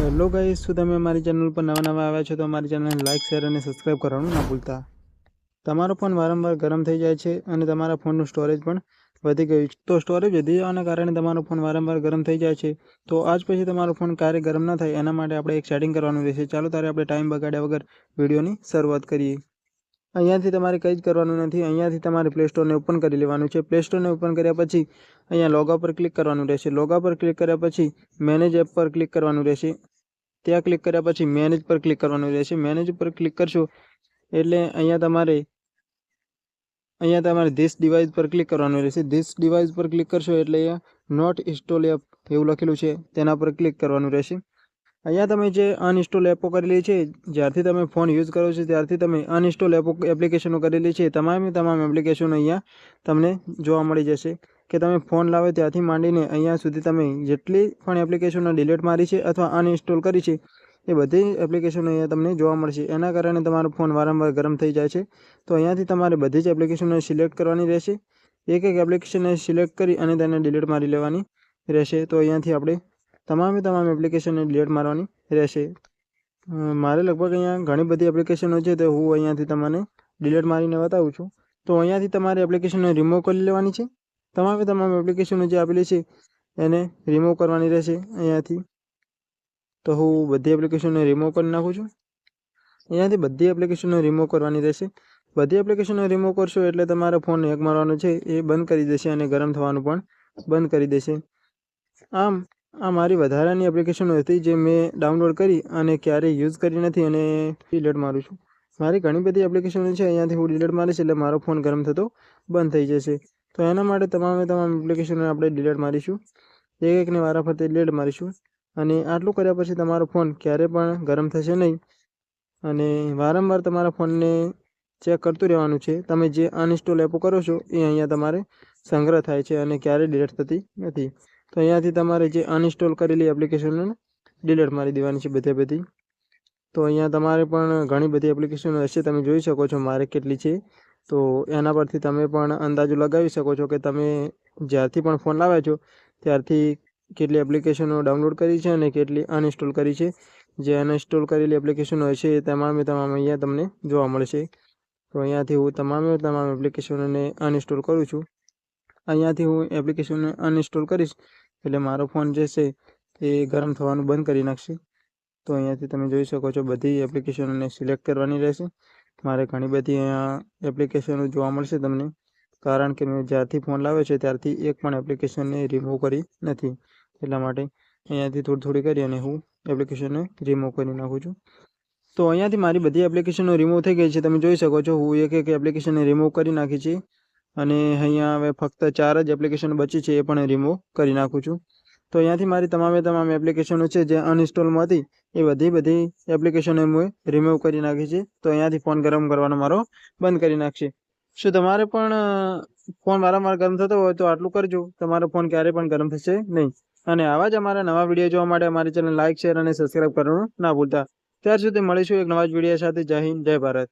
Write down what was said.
Hello guys, શું તમે અમારી ચેનલ પર નવા આવ્યા છો તો અમારી ચેનલને લાઇક શેર અને સબસ્ક્રાઇબ કરવાનું ના ભૂલતા। તમારો ફોન વારંવાર ગરમ થઈ જાય છે અને તમારા ફોનનું સ્ટોરેજ પણ વધી ગયું છે। તો સ્ટોરેજ વધી જવાના કારણે તમારો ફોન વારંવાર ગરમ થઈ જાય છે। તો આજ પછી તમારો ફોન ક્યારે ગરમ ન થાય એના માટે આપણે એક સેટિંગ કરવાનું રહેશે। ચાલો ત્યારે આપણે ટાઈમ બગાડ્યા વગર વિડીયોની શરૂઆત કરીએ। અહીંયાથી તમારે કંઈ જ કરવાનું નથી। અહીંયાથી તમારે પ્લે સ્ટોરને ઓપન કરી લેવાનું છે। પ્લે સ્ટોરને ઓપન કર્યા પછી અહીંયા લોગા પર ક્લિક કરવાનું રહેશે। લોગા પર ક્લિક કર્યા પછી મેનેજ એપ પર ક્લિક કરવાનું રહેશે। ત્યાં ક્લિક કર્યા પછી મેનેજ પર ક્લિક કરવાનું રહેશે। મેનેજ પર ક્લિક કરશો એટલે અહીંયા તમારે ધીસ ડિવાઇસ પર ક્લિક કરવાનું રહેશે। ધીસ ડિવાઇસ પર ક્લિક કરશો એટલે અહીંયા નોટ ઇન્સ્ટોલ એપ એવું લખેલું છે તેના પર ક્લિક કરવાનું રહેશે। અહીંયા તમે જે અનઇન્સ્ટોલ એપો કરેલી છે, જ્યારથી તમે ફોન યુઝ કરો છો ત્યારથી તમે અનઇન્સ્ટોલ એપ્લિકેશનો કરેલી છે તમામ એપ્લિકેશનો અહીંયા તમને જોવા મળી જશે કે તમે ફોન લાવે ત્યાંથી માંડીને અહીંયા સુધી તમે જેટલી પણ એપ્લિકેશનો ડિલીટ મારી છે અથવા અનઇન્સ્ટોલ કરી છે એ બધી એપ્લિકેશનો અહીંયા તમને જોવા મળશે। એના કારણે તમારો ફોન વારંવાર ગરમ થઈ જાય છે। તો અહીંયાથી તમારે બધી જ એપ્લિકેશનો સિલેક્ટ કરવાની રહેશે। એક એપ્લિકેશનને સિલેક્ટ કરી અને તેને ડિલીટ મારી લેવાની રહેશે। તો અહીંયાથી આપણે તમામ એપ્લિકેશનને ડિલીટ મારવાની રહેશે। મારે લગભગ અહીંયા ઘણી બધી એપ્લિકેશનો છે તો હું અહીંયાથી તમને ડિલીટ મારીને બતાવું છું। તો અહીંયાથી તમારે એપ્લિકેશનને રિમૂવ કરી લેવાની છે। તમામ એપ્લિકેશનો જે આપેલી છે એને રિમૂવ કરવાની રહેશે અહીંયાથી। તો હું બધી એપ્લિકેશનને રિમૂવ કરી નાખું છું। અહીંયાથી બધી એપ્લિકેશનો રિમૂવ કરવાની રહેશે। બધી એપ્લિકેશનો રિમૂવ કરશો એટલે તમારો ફોન હેક મારવાનો છે એ બંધ કરી દેશે અને ગરમ થવાનું પણ બંધ કરી દેશે। આમ આ મારી વધારાની એપ્લિકેશનો હતી જે મેં ડાઉનલોડ કરી અને ક્યારેય યુઝ કરી નથી અને ડિલીટ મારું છું। મારી ઘણી બધી એપ્લિકેશનો છે, અહીંયાથી હું ડિલીટ મારીશ એટલે મારો ફોન ગરમ થતો બંધ થઈ જશે। તો એના માટે તમામ એપ્લિકેશનો આપણે ડિલીટ મારીશું। એકને વારાફરતી ડિલીટ મારીશું અને આટલું કર્યા પછી તમારો ફોન ક્યારે પણ ગરમ થશે નહીં અને વારંવાર તમારા ફોનને ચેક કરતું રહેવાનું છે। તમે જે અનઇન્સ્ટોલ એપો કરો છો એ અહીંયા તમારે સંગ્રહ થાય છે અને ક્યારેય ડિલીટ થતી નથી। તો અહીંયાથી તમારે જે અનઇન્સ્ટોલ કરેલી એપ્લિકેશનોને ડિલીટ મારી દેવાની છે બધી। તો અહીંયા તમારે પણ ઘણી બધી એપ્લિકેશનો હશે, તમે જોઈ શકો છો મારે કેટલી છે। તો એના પરથી તમે પણ અંદાજો લગાવી શકો છો કે તમે જ્યારથી પણ ફોન લાવ્યા છો ત્યારથી કેટલી એપ્લિકેશનો ડાઉનલોડ કરી છે અને કેટલી અનઇન્સ્ટોલ કરી છે। જે અનઇન્સ્ટોલ કરેલી એપ્લિકેશનો હશે એ તમામ અહીંયા તમને જોવા મળશે। તો અહીંયાથી હું તમામ એપ્લિકેશનોને અનઇન્સ્ટોલ કરું છું। અહીંયાથી હું એપ્લિકેશનને અનઇન્સ્ટોલ કરીશ એટલે મારો ફોન જે છે એ ગરમ થવાનું બંધ કરી નાખશે। તો અહીંયાથી તમે જોઈ શકો છો બધી એપ્લિકેશનોને સિલેક્ટ કરવાની રહેશે। મારે ઘણી બધી અહીંયા એપ્લિકેશનો જોવા મળશે તમને, કારણ કે મેં જ્યારથી ફોન લાવ્યો છે ત્યારથી એક પણ એપ્લિકેશનને રિમૂવ કરી નથી। એટલા માટે અહીંયાથી થોડી કરી અને હું એપ્લિકેશનને રિમૂવ કરી નાખું છું। તો અહીંયાથી મારી બધી એપ્લિકેશનો રિમૂવ થઈ ગઈ છે, તમે જોઈ શકો છો। હું એક એપ્લિકેશનને રિમૂવ કરી નાખી છે અને અહીંયા હવે ફક્ત 4 જ એપ્લિકેશન બચી છે એ પણ રિમૂવ કરી નાખું છું। તો અહીંયાથી મારી તમામ એપ્લિકેશનો છે જે અનઇન્સ્ટોલમાં હતી એ બધી એપ્લિકેશનો મેં રિમૂવ કરી નાખી છે। તો અહીંયાથી ફોન ગરમ કરવાનો મારો બંધ કરી નાખશે। શું તમારે પણ ફોન વારંવાર ગરમ થતો હોય તો આટલું કરજો, તમારો ફોન ક્યારેય પણ ગરમ થશે નહીં। અને આવા જ અમારા નવા વિડીયો જોવા માટે અમારી ચેનલ લાઇક શેર અને સબસ્ક્રાઇબ કરવાનું ના ભૂલતા। ત્યાર સુધી મળીશું એક નવા જ વિડીયો સાથે। જય હિન્દ, જય ભારત।